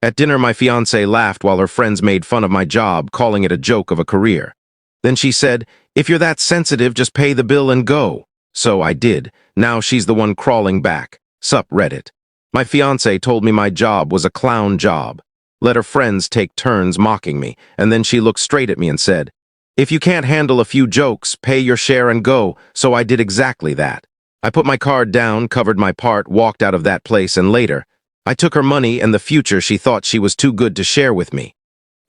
At dinner, my fiancée laughed while her friends made fun of my job, calling it a joke of a career. Then she said, "If you're that sensitive, just pay the bill and go." So I did. Now she's the one crawling back. Sup, Reddit. My fiancée told me my job was a clown job. Let her friends take turns mocking me, and then she looked straight at me and said, "If you can't handle a few jokes, pay your share and go." So I did exactly that. I put my card down, covered my part, walked out of that place, and later, I took her money and the future she thought she was too good to share with me.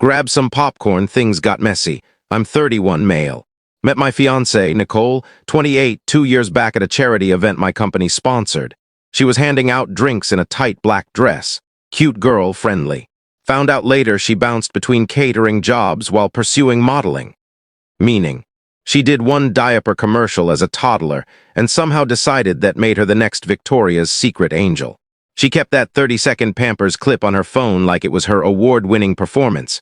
Grabbed some popcorn, things got messy. I'm 31, male. Met my fiancée, Nicole, 28, 2 years back at a charity event my company sponsored. She was handing out drinks in a tight black dress. Cute girl, friendly. Found out later she bounced between catering jobs while pursuing modeling. Meaning, she did one diaper commercial as a toddler and somehow decided that made her the next Victoria's Secret angel. She kept that 30-second Pampers clip on her phone like it was her award-winning performance.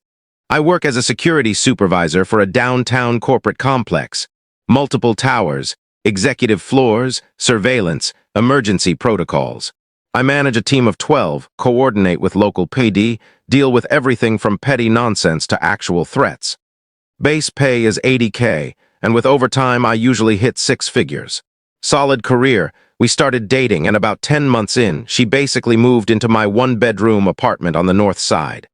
I work as a security supervisor for a downtown corporate complex. Multiple towers, executive floors, surveillance, emergency protocols. I manage a team of 12, coordinate with local PD, deal with everything from petty nonsense to actual threats. Base pay is $80K, and with overtime I usually hit 6 figures. Solid career. We started dating, and about 10 months in, she basically moved into my one-bedroom apartment on the north side.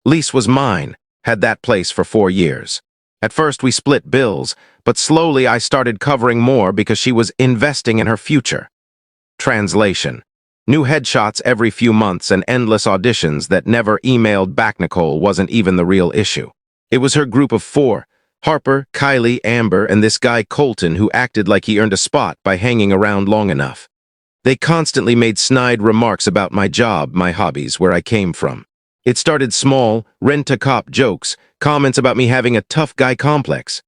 Lease was mine, had that place for 4 years. At first we split bills, but slowly I started covering more because she was investing in her future. Translation. New headshots every few months and endless auditions that never emailed back. Nicole wasn't even the real issue. It was her group of 4. Harper, Kylie, Amber, and this guy Colton who acted like he earned a spot by hanging around long enough. They constantly made snide remarks about my job, my hobbies, where I came from. It started small, rent-a-cop jokes, comments about me having a tough guy complex.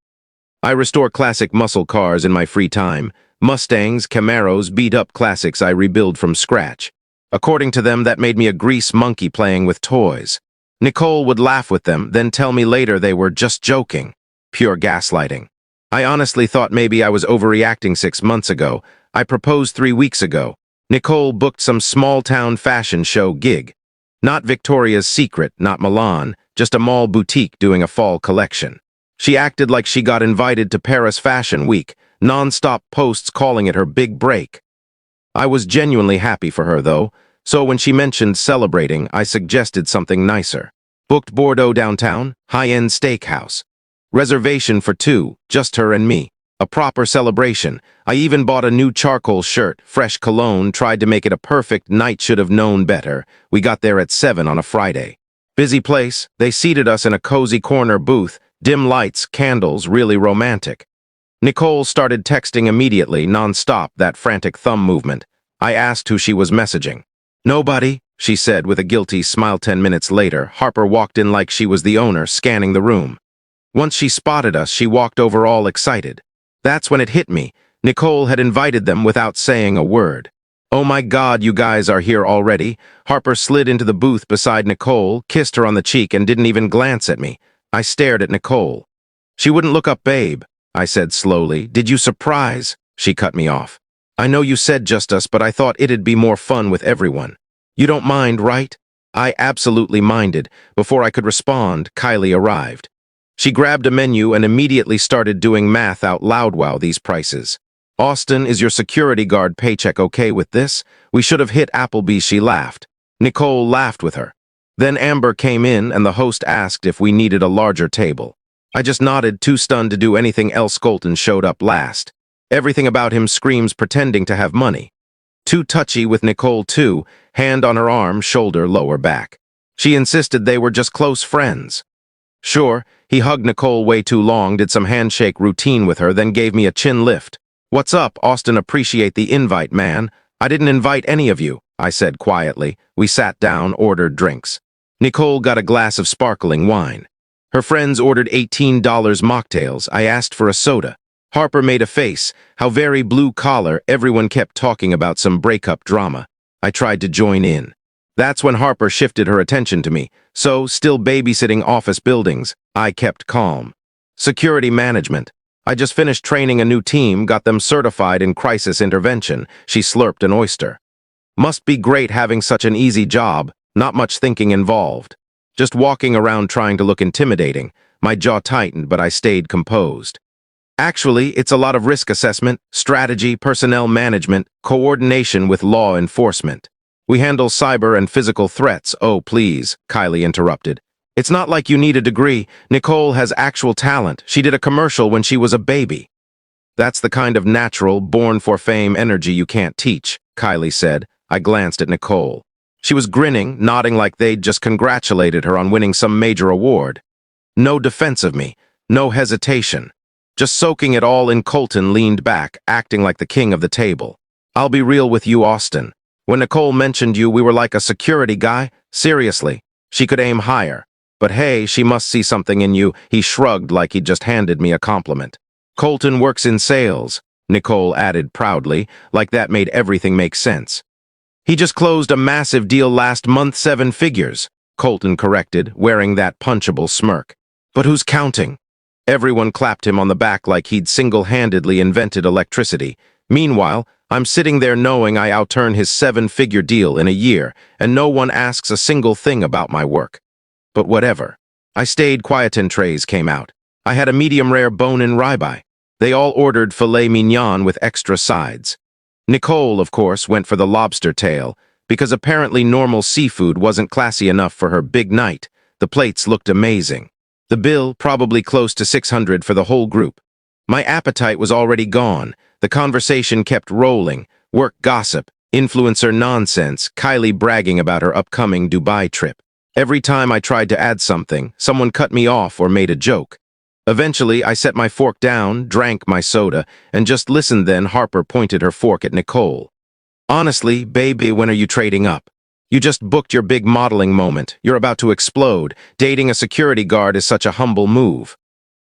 I restore classic muscle cars in my free time. Mustangs, Camaros, beat-up classics I rebuild from scratch. According to them, that made me a grease monkey playing with toys. Nicole would laugh with them, then tell me later they were just joking. Pure gaslighting. I honestly thought maybe I was overreacting 6 months ago. I proposed 3 weeks ago. Nicole booked some small-town fashion show gig. Not Victoria's Secret, not Milan, just a mall boutique doing a fall collection. She acted like she got invited to Paris Fashion Week, non-stop posts calling it her big break. I was genuinely happy for her, though, so when she mentioned celebrating, I suggested something nicer. Booked Bordeaux downtown, high-end steakhouse. Reservation for 2, just her and me. A proper celebration. I even bought a new charcoal shirt, fresh cologne, tried to make it a perfect night, should have known better. We got there at 7 on a Friday. Busy place, they seated us in a cozy corner booth, dim lights, candles, really romantic. Nicole started texting immediately, non-stop, that frantic thumb movement. I asked who she was messaging. "Nobody," she said with a guilty smile. 10 minutes later, Harper walked in like she was the owner, scanning the room. Once she spotted us, she walked over all excited. That's when it hit me. Nicole had invited them without saying a word. "Oh my God, you guys are here already." Harper slid into the booth beside Nicole, kissed her on the cheek, and didn't even glance at me. I stared at Nicole. "She wouldn't look up, babe," I said slowly. "Did you surprise?" She cut me off. "I know you said just us, but I thought it'd be more fun with everyone. You don't mind, right?" I absolutely minded. Before I could respond, Kylie arrived. She grabbed a menu and immediately started doing math out loud. "Wow, these prices. Austin, is your security guard paycheck okay with this? We should have hit Applebee's." She laughed. Nicole laughed with her. Then Amber came in and the host asked if we needed a larger table. I just nodded, too stunned to do anything else. Colton showed up last. Everything about him screams pretending to have money. Too touchy with Nicole too, hand on her arm, shoulder, lower back. She insisted they were just close friends. Sure, he hugged Nicole way too long, did some handshake routine with her, then gave me a chin lift. "What's up, Austin? Appreciate the invite, man." "I didn't invite any of you," I said quietly. We sat down, ordered drinks. Nicole got a glass of sparkling wine. Her friends ordered $18 mocktails. I asked for a soda. Harper made a face. How very blue collar, everyone kept talking about some breakup drama. I tried to join in. That's when Harper shifted her attention to me. So, still babysitting office buildings, I kept calm. Security management. I just finished training a new team, got them certified in crisis intervention. She slurped an oyster. "Must be great having such an easy job." Not much thinking involved. Just walking around trying to look intimidating. My jaw tightened, but I stayed composed. Actually, it's a lot of risk assessment, strategy, personnel management, coordination with law enforcement. We handle cyber and physical threats. Oh, please, Kylie interrupted. It's not like you need a degree. Nicole has actual talent. She did a commercial when she was a baby. That's the kind of natural, born-for-fame energy you can't teach, Kylie said. I glanced at Nicole. She was grinning, nodding like they'd just congratulated her on winning some major award. No defense of me, no hesitation. Just soaking it all in, Colton leaned back, acting like the king of the table. I'll be real with you, Austin. When Nicole mentioned you, we were like a security guy. Seriously, she could aim higher. But hey, she must see something in you. He shrugged like he'd just handed me a compliment. Colton works in sales, Nicole added proudly, like that made everything make sense. He just closed a massive deal last month, 7 figures, Colton corrected, wearing that punchable smirk. But who's counting? Everyone clapped him on the back like he'd single-handedly invented electricity. Meanwhile, I'm sitting there knowing I outturn his 7-figure deal in a year, and no one asks a single thing about my work. But whatever. I stayed quiet and trays came out. I had a medium-rare bone-in ribeye. They all ordered filet mignon with extra sides. Nicole, of course, went for the lobster tail, because apparently normal seafood wasn't classy enough for her big night. The plates looked amazing. The bill, probably close to $600 for the whole group. My appetite was already gone. The conversation kept rolling. Work gossip, influencer nonsense, Kylie bragging about her upcoming Dubai trip. Every time I tried to add something, someone cut me off or made a joke. Eventually, I set my fork down, drank my soda, and just listened. Then Harper pointed her fork at Nicole. Honestly, baby, when are you trading up? You just booked your big modeling moment. You're about to explode. Dating a security guard is such a humble move.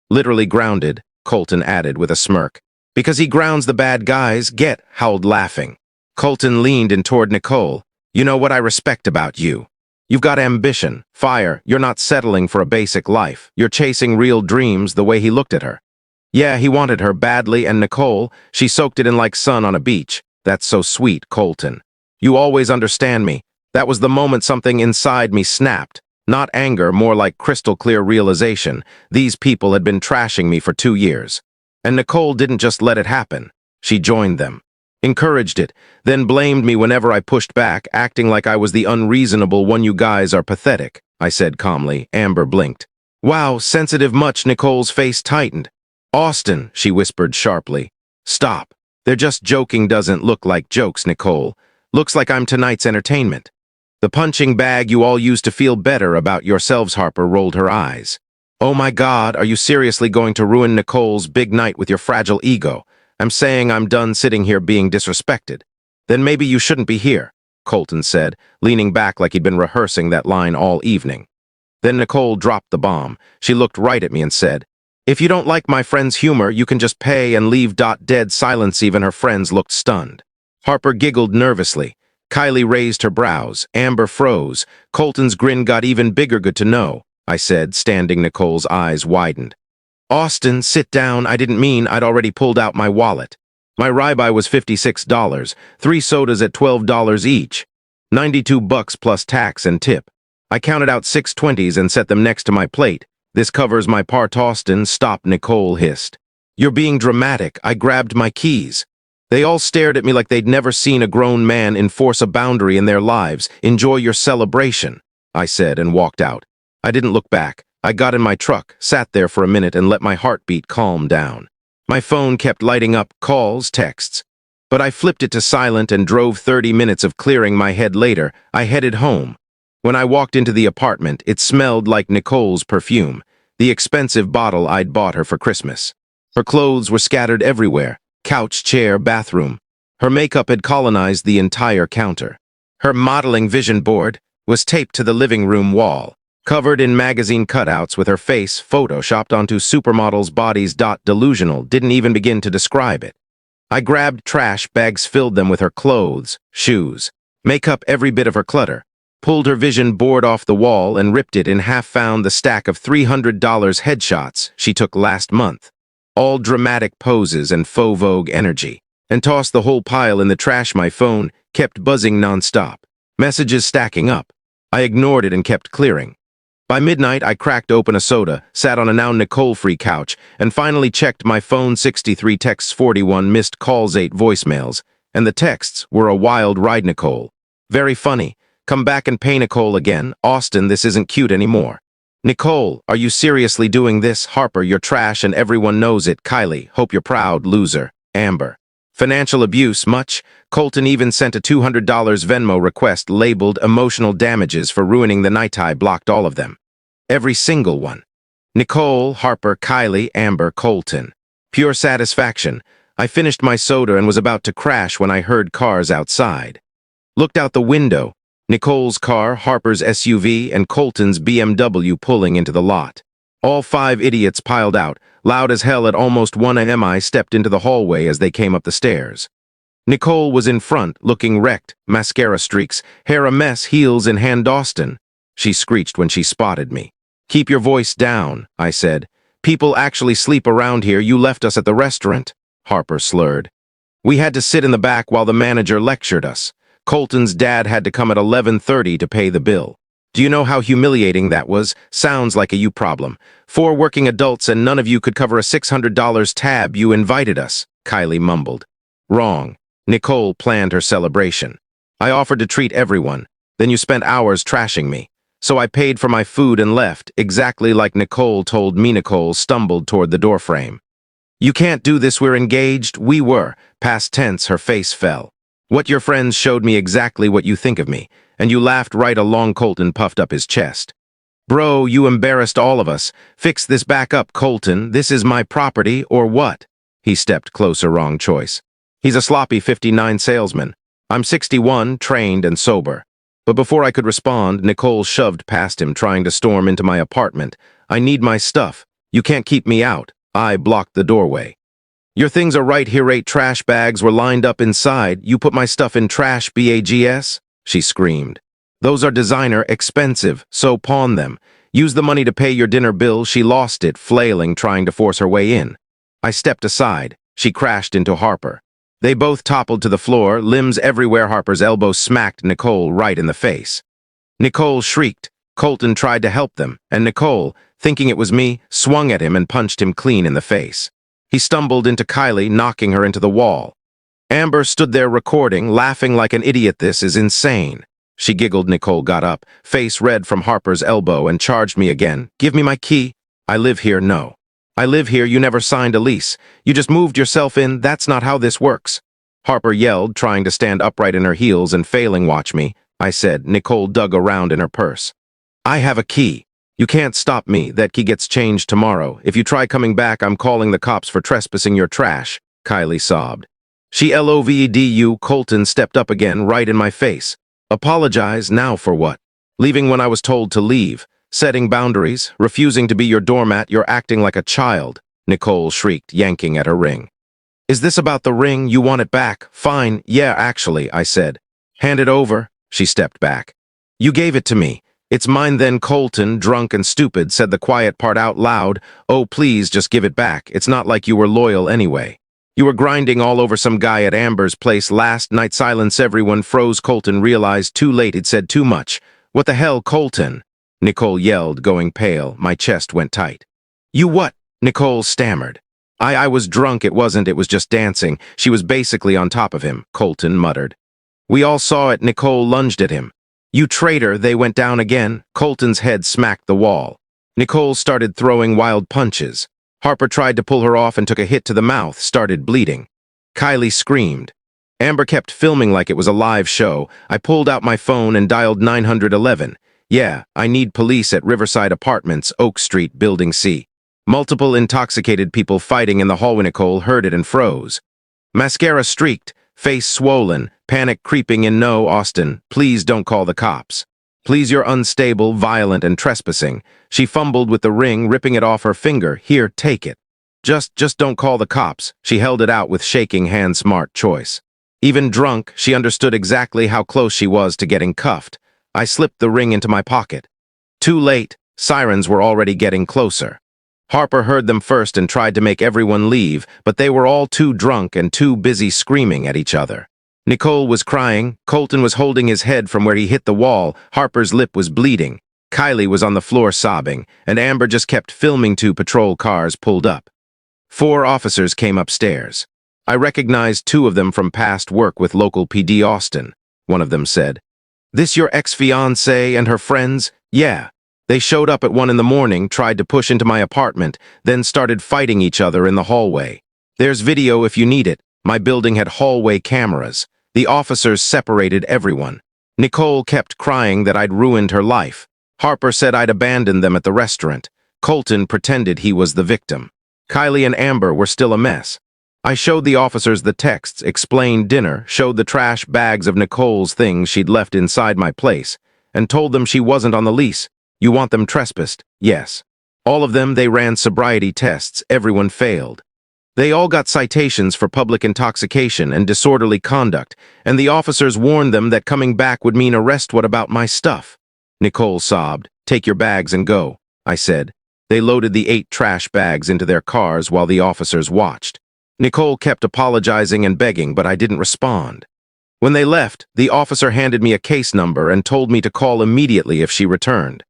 Literally grounded, Colton added with a smirk. Because he grounds the bad guys, howled laughing. Colton leaned in toward Nicole. You know what I respect about you? You've got ambition, fire. You're not settling for a basic life. You're chasing real dreams. The way he looked at her. Yeah, he wanted her badly, and Nicole, she soaked it in like sun on a beach. That's so sweet, Colton. You always understand me. That was the moment something inside me snapped. Not anger, more like crystal clear realization. These people had been trashing me for 2 years. And Nicole didn't just let it happen. She joined them. Encouraged it, then blamed me whenever I pushed back, acting like I was the unreasonable one. You guys are pathetic, I said calmly. Amber blinked. Wow, sensitive much? Nicole's face tightened. Austin, she whispered sharply. Stop. They're just joking. Doesn't look like jokes, Nicole. Looks like I'm tonight's entertainment. The punching bag you all used to feel better about yourselves. Harper rolled her eyes. Oh my God, are you seriously going to ruin Nicole's big night with your fragile ego? I'm saying I'm done sitting here being disrespected. Then maybe you shouldn't be here, Colton said, leaning back like he'd been rehearsing that line all evening. Then Nicole dropped the bomb. She looked right at me and said, if you don't like my friend's humor, you can just pay and leave. Dead silence. Even her friends looked stunned. Harper giggled nervously. Kylie raised her brows. Amber froze. Colton's grin got even bigger. Good to know, I said, standing. Nicole's eyes widened. Austin, sit down. I didn't mean. I'd already pulled out my wallet. My ribeye was $56, 3 sodas at $12 each, $92 plus tax and tip. I counted out 6 20s and set them next to my plate. This covers my part. Austin, stop, Nicole hissed. You're being dramatic. I grabbed my keys. They all stared at me like they'd never seen a grown man enforce a boundary in their lives. Enjoy your celebration, I said and walked out. I didn't look back. I got in my truck, sat there for a minute and let my heartbeat calm down. My phone kept lighting up, calls, texts. But I flipped it to silent and drove 30 minutes of clearing my head later. I headed home. When I walked into the apartment, it smelled like Nicole's perfume, the expensive bottle I'd bought her for Christmas. Her clothes were scattered everywhere, couch, chair, bathroom. Her makeup had colonized the entire counter. Her modeling vision board was taped to the living room wall, covered in magazine cutouts with her face photoshopped onto supermodels' bodies. Delusional, didn't even begin to describe it. I grabbed trash bags, filled them with her clothes, shoes, makeup, every bit of her clutter, pulled her vision board off the wall and ripped it in half. Found the stack of $300 headshots she took last month, all dramatic poses and faux Vogue energy, and tossed the whole pile in the trash. My phone kept buzzing nonstop, messages stacking up. I ignored it and kept clearing. By midnight, I cracked open a soda, sat on a now Nicole-free couch, and finally checked my phone. 63 texts, 41 missed calls, 8 voicemails. And the texts were a wild ride, Nicole. Very funny. Come back and pay Nicole again. Austin, this isn't cute anymore. Nicole, are you seriously doing this? Harper, you're trash and everyone knows it. Kylie, hope you're proud, loser. Amber. Financial abuse, much? Colton even sent a $200 Venmo request labeled emotional damages for ruining the night. I blocked all of them. Every single one. Nicole, Harper, Kylie, Amber, Colton. Pure satisfaction. I finished my soda and was about to crash when I heard cars outside. Looked out the window. Nicole's car, Harper's SUV, and Colton's BMW pulling into the lot. All 5 idiots piled out, loud as hell at almost 1 a.m. I stepped into the hallway as they came up the stairs. Nicole was in front, looking wrecked, mascara streaks, hair a mess, heels in hand. Austin, she screeched when she spotted me. Keep your voice down, I said. People actually sleep around here. You left us at the restaurant. Harper slurred. We had to sit in the back while the manager lectured us. Colton's dad had to come at 11:30 to pay the bill. Do you know how humiliating that was? Sounds like a you problem. 4 working adults and none of you could cover a $600 tab. You invited us, Kylie mumbled. Wrong. Nicole planned her celebration. I offered to treat everyone. Then you spent hours trashing me. So I paid for my food and left, exactly like Nicole told me. Nicole stumbled toward the doorframe. You can't do this, we're engaged. We were. Past tense, her face fell. What your friends showed me exactly what you think of me, and you laughed right along. Colton puffed up his chest. Bro, you embarrassed all of us. Fix this back up, Colton. This is my property, or what? He stepped closer. Wrong choice. He's a sloppy 59 salesman. I'm 61, trained and sober. But before I could respond, Nicole shoved past him, trying to storm into my apartment. I need my stuff. You can't keep me out. I blocked the doorway. Your things are right here. 8 trash bags were lined up inside. You put my stuff in trash, bags? She screamed. Those are designer, expensive, so pawn them. Use the money to pay your dinner bill. She lost it, flailing, trying to force her way in. I stepped aside. She crashed into Harper. They both toppled to the floor, limbs everywhere. Harper's elbow smacked Nicole right in the face. Nicole shrieked. Colton tried to help them, and Nicole, thinking it was me, swung at him and punched him clean in the face. He stumbled into Kylie, knocking her into the wall. Amber stood there recording, laughing like an idiot. This is insane. She giggled. Nicole got up, face red from Harper's elbow, and charged me again. Give me my key. I live here. No. I live here. You never signed a lease. You just moved yourself in. That's not how this works. Harper yelled, trying to stand upright in her heels and failing. Watch me, I said. Nicole dug around in her purse. I have a key. You can't stop me. That key gets changed tomorrow. If you try coming back, I'm calling the cops for trespassing. Your trash, Kylie sobbed. She lovedu. Colton stepped up again, right in my face. Apologize now for what? Leaving when I was told to leave. Setting boundaries, refusing to be your doormat. You're acting like a child, Nicole shrieked, yanking at her ring. Is this about the ring? You want it back? Fine. Yeah, actually, I said. Hand it over. She stepped back. You gave it to me. It's mine then. Colton, drunk and stupid, said the quiet part out loud. Oh, please, just give it back. It's not like you were loyal anyway. You were grinding all over some guy at Amber's place last night. Silence. Everyone froze. Colton realized too late he'd said too much. What the hell, Colton? Nicole yelled, going pale. My chest went tight. You what? Nicole stammered. I was drunk. It was just dancing. She was basically on top of him, Colton muttered. We all saw it. Nicole lunged at him. You traitor. They went down again. Colton's head smacked the wall. Nicole started throwing wild punches. Harper tried to pull her off and took a hit to the mouth, started bleeding. Kylie screamed. Amber kept filming like it was a live show. I pulled out my phone and dialed 911. Yeah, I need police at Riverside Apartments, Oak Street, Building C. Multiple intoxicated people fighting in the hallway. Nicole heard it and froze. Mascara streaked, face swollen, panic creeping in. No, Austin, please don't call the cops. Please, you're unstable, violent, and trespassing. She fumbled with the ring, ripping it off her finger. Here, take it. Just don't call the cops. She held it out with shaking hands. Smart choice. Even drunk, she understood exactly how close she was to getting cuffed. I slipped the ring into my pocket. Too late. Sirens were already getting closer. Harper heard them first and tried to make everyone leave, but they were all too drunk and too busy screaming at each other. Nicole was crying, Colton was holding his head from where he hit the wall, Harper's lip was bleeding, Kylie was on the floor sobbing, and Amber just kept filming. 2 patrol cars pulled up. 4 officers came upstairs. I recognized 2 of them from past work with local PD Austin. One of them said, "This your ex-fiancée and her friends?" "Yeah. They showed up at 1 in the morning, tried to push into my apartment, then started fighting each other in the hallway. There's video if you need it. My building had hallway cameras. The officers separated everyone. Nicole kept crying that I'd ruined her life. Harper said I'd abandoned them at the restaurant. Colton pretended he was the victim. Kylie and Amber were still a mess. I showed the officers the texts, explained dinner, showed the trash bags of Nicole's things she'd left inside my place, and told them she wasn't on the lease. You want them trespassed? Yes. All of them, they ran sobriety tests. Everyone failed. They all got citations for public intoxication and disorderly conduct, and the officers warned them that coming back would mean arrest. What about my stuff? Nicole sobbed. Take your bags and go, I said. They loaded the 8 trash bags into their cars while the officers watched. Nicole kept apologizing and begging, but I didn't respond. When they left, the officer handed me a case number and told me to call immediately if she returned.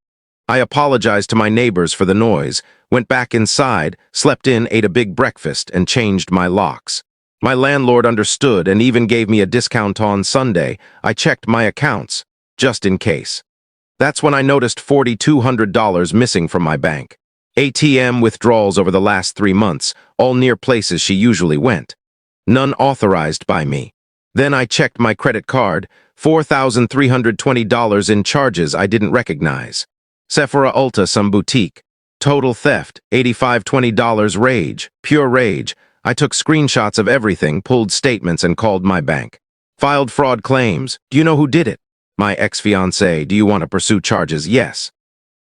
I apologized to my neighbors for the noise, went back inside, slept in, ate a big breakfast, and changed my locks. My landlord understood and even gave me a discount on Sunday. I checked my accounts, just in case. That's when I noticed $4,200 missing from my bank. ATM withdrawals over the last 3 months, all near places she usually went. None authorized by me. Then I checked my credit card, $4,320 in charges I didn't recognize. Sephora Ulta, some boutique. Total theft, $8520. Rage, pure rage. I took screenshots of everything, pulled statements, and called my bank. Filed fraud claims. Do you know who did it? My ex-fiancée. Do you want to pursue charges? Yes.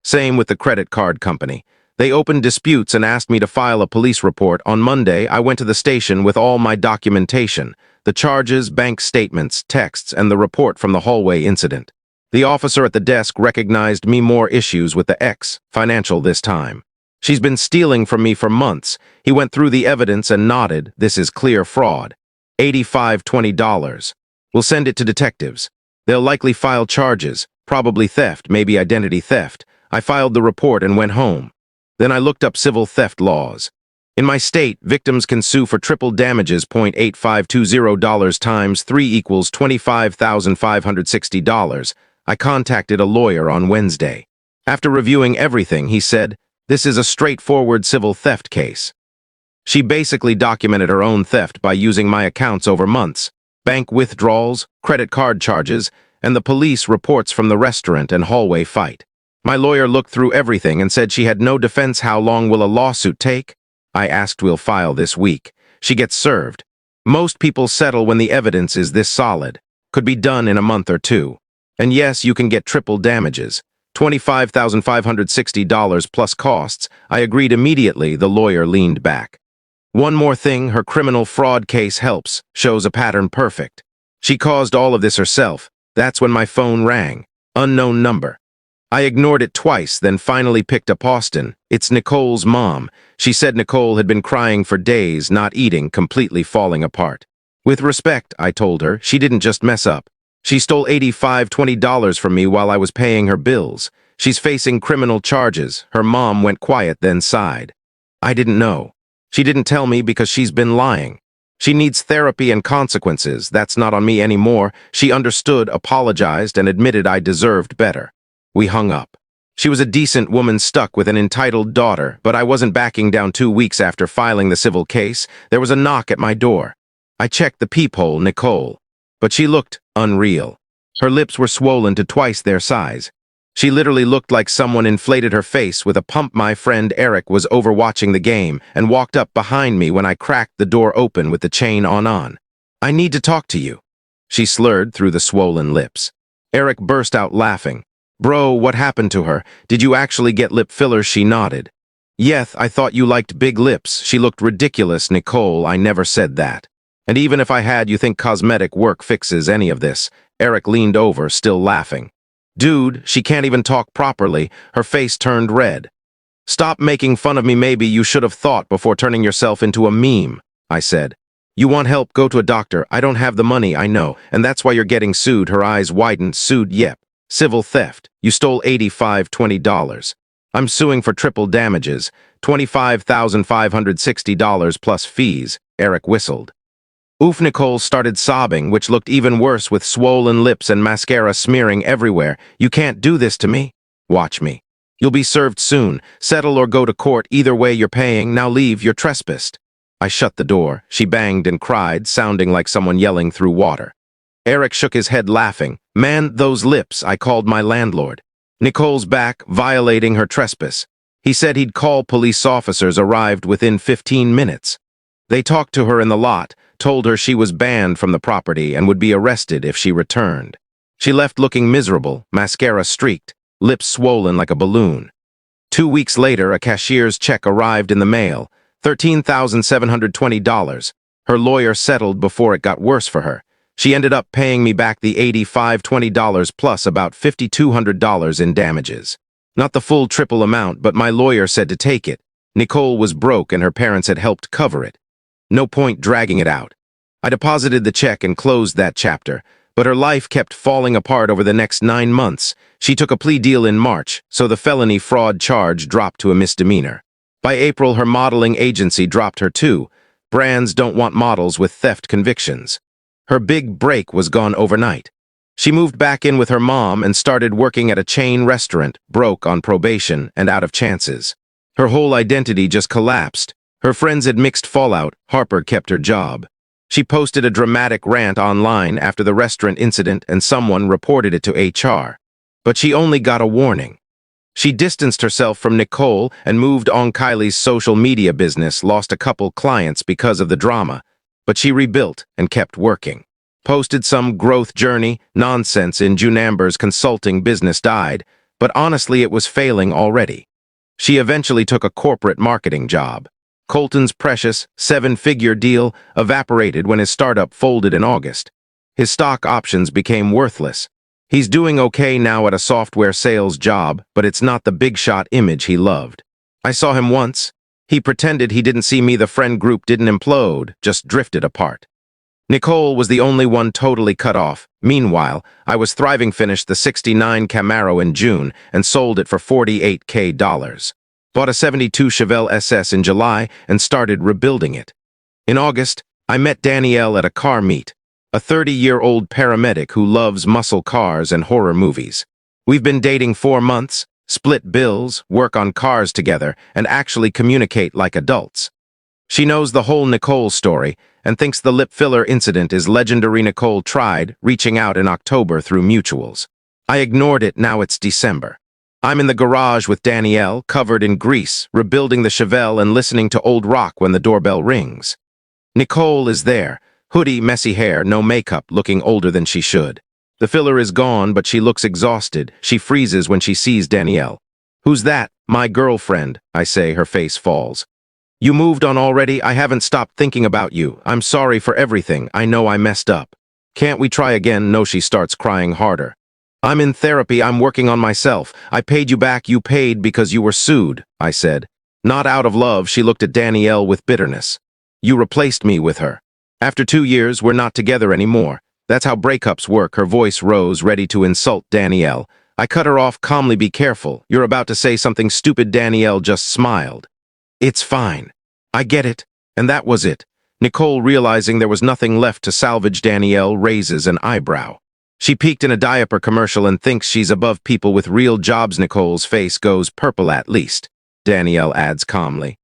Same with the credit card company. They opened disputes and asked me to file a police report. On Monday, I went to the station with all my documentation, the charges, bank statements, texts, and the report from the hallway incident. The officer at the desk recognized me. More issues with the ex-financial this time. She's been stealing from me for months. He went through the evidence and nodded. This is clear fraud. $8520. We'll send it to detectives. They'll likely file charges, probably theft, maybe identity theft. I filed the report and went home. Then I looked up civil theft laws. In my state, victims can sue for triple damages. $0.8520 times 3 equals $25,560. I contacted a lawyer on Wednesday. After reviewing everything, he said, this is a straightforward civil theft case. She basically documented her own theft by using my accounts over months, bank withdrawals, credit card charges, and the police reports from the restaurant and hallway fight. My lawyer looked through everything and said she had no defense. How long will a lawsuit take? I asked. We'll file this week. She gets served. Most people settle when the evidence is this solid. Could be done in a month or 2. And yes, you can get triple damages. $25,560 plus costs. I agreed immediately. The lawyer leaned back. One more thing, her criminal fraud case helps, shows a pattern perfect. She caused all of this herself. That's when my phone rang. Unknown number. I ignored it twice, then finally picked up Austin. It's Nicole's mom. She said Nicole had been crying for days, not eating, completely falling apart. With respect, I told her, she didn't just mess up. She stole $8520 from me while I was paying her bills. She's facing criminal charges. Her mom went quiet, then sighed. I didn't know. She didn't tell me because she's been lying. She needs therapy and consequences. That's not on me anymore. She understood, apologized, and admitted I deserved better. We hung up. She was a decent woman stuck with an entitled daughter, but I wasn't backing down. 2 weeks after filing the civil case, there was a knock at my door. I checked the peephole, Nicole. But she looked unreal. Her lips were swollen to twice their size. She literally looked like someone inflated her face with a pump. My friend Eric was overwatching the game and walked up behind me when I cracked the door open with the chain on. I need to talk to you. She slurred through the swollen lips. Eric burst out laughing. Bro, what happened to her? Did you actually get lip fillers? She nodded. Yeth, I thought you liked big lips. She looked ridiculous. Nicole, I never said that. And even if I had, you think cosmetic work fixes any of this? Eric leaned over, still laughing. Dude, she can't even talk properly. Her face turned red. Stop making fun of me. Maybe you should have thought before turning yourself into a meme, I said. You want help, go to a doctor. I don't have the money, I know, and that's why you're getting sued. Her eyes widened. Sued, yep. Civil theft. You stole $85.20. I'm suing for triple damages, $25,560 plus fees, Eric whistled. Oof, Nicole started sobbing, which looked even worse with swollen lips and mascara smearing everywhere. You can't do this to me. Watch me. You'll be served soon. Settle or go to court. Either way, you're paying. Now leave, you're trespassed. I shut the door. She banged and cried, sounding like someone yelling through water. Eric shook his head, laughing. Man, those lips, I called my landlord. Nicole's back, violating her trespass. He said he'd call. Police officers arrived within 15 minutes. They talked to her in the lot, told her she was banned from the property and would be arrested if she returned. She left looking miserable, mascara streaked, lips swollen like a balloon. 2 weeks later, a cashier's check arrived in the mail, $13,720. Her lawyer settled before it got worse for her. She ended up paying me back the $85.20 plus about $5,200 in damages. Not the full triple amount, but my lawyer said to take it. Nicole was broke and her parents had helped cover it. No point dragging it out. I deposited the check and closed that chapter, but her life kept falling apart over the next 9 months. She took a plea deal in March, so the felony fraud charge dropped to a misdemeanor. By April, her modeling agency dropped her too. Brands don't want models with theft convictions. Her big break was gone overnight. She moved back in with her mom and started working at a chain restaurant, broke, on probation, and out of chances. Her whole identity just collapsed. Her friends had mixed fallout. Harper kept her job. She posted a dramatic rant online after the restaurant incident and someone reported it to HR. But she only got a warning. She distanced herself from Nicole and moved on. Kylie's social media business lost a couple clients because of the drama, but she rebuilt and kept working. Posted some growth journey nonsense in June. Amber's consulting business died, but honestly it was failing already. She eventually took a corporate marketing job. Colton's precious 7-figure deal evaporated when his startup folded in August. His stock options became worthless. He's doing okay now at a software sales job, but it's not the big shot image he loved. I saw him once. He pretended he didn't see me. The friend group didn't implode, just drifted apart. Nicole was the only one totally cut off. Meanwhile, I was thriving. Finished the '69 Camaro in June and sold it for $48K. Bought a '72 Chevelle SS in July and started rebuilding it. In August, I met Danielle at a car meet, a 30-year-old paramedic who loves muscle cars and horror movies. We've been dating 4 months, split bills, work on cars together, and actually communicate like adults. She knows the whole Nicole story and thinks the lip filler incident is legendary. Nicole tried reaching out in October through mutuals. I ignored it. Now it's December. I'm in the garage with Danielle, covered in grease, rebuilding the Chevelle and listening to old rock when the doorbell rings. Nicole is there, hoodie, messy hair, no makeup, looking older than she should. The filler is gone, but she looks exhausted. She freezes when she sees Danielle. Who's that? My girlfriend, I say. Her face falls. You moved on already? I haven't stopped thinking about you. I'm sorry for everything. I know I messed up. Can't we try again? No, she starts crying harder. I'm in therapy. I'm working on myself. I paid you back. You paid because you were sued, I said. Not out of love. She looked at Danielle with bitterness. You replaced me with her. After 2 years, we're not together anymore. That's how breakups work. Her voice rose, ready to insult Danielle. I cut her off calmly. Be careful. You're about to say something stupid. Danielle just smiled. It's fine. I get it. And that was it. Nicole, realizing there was nothing left to salvage, Danielle raises an eyebrow. She peeked in a diaper commercial and thinks she's above people with real jobs. Nicole's face goes purple. At least, Danielle adds calmly.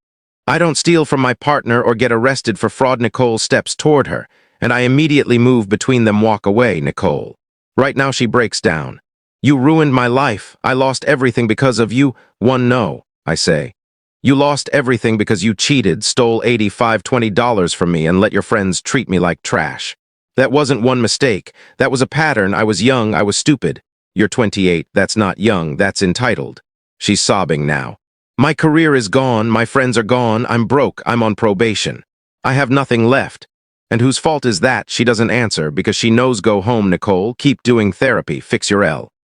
I don't steal from my partner or get arrested for fraud. Nicole steps toward her, and I immediately move between them. Walk away, Nicole. Right now she breaks down. You ruined my life. I lost everything because of you. No, I say. You lost everything because you cheated, stole $85.20 from me, and let your friends treat me like trash. That wasn't one mistake. That was a pattern. I was young. I was stupid. You're 28. That's not young. That's entitled. She's sobbing now. My career is gone. My friends are gone. I'm broke. I'm on probation. I have nothing left. And whose fault is that? She doesn't answer because she knows. Go home, Nicole. Keep doing therapy. Fix your L.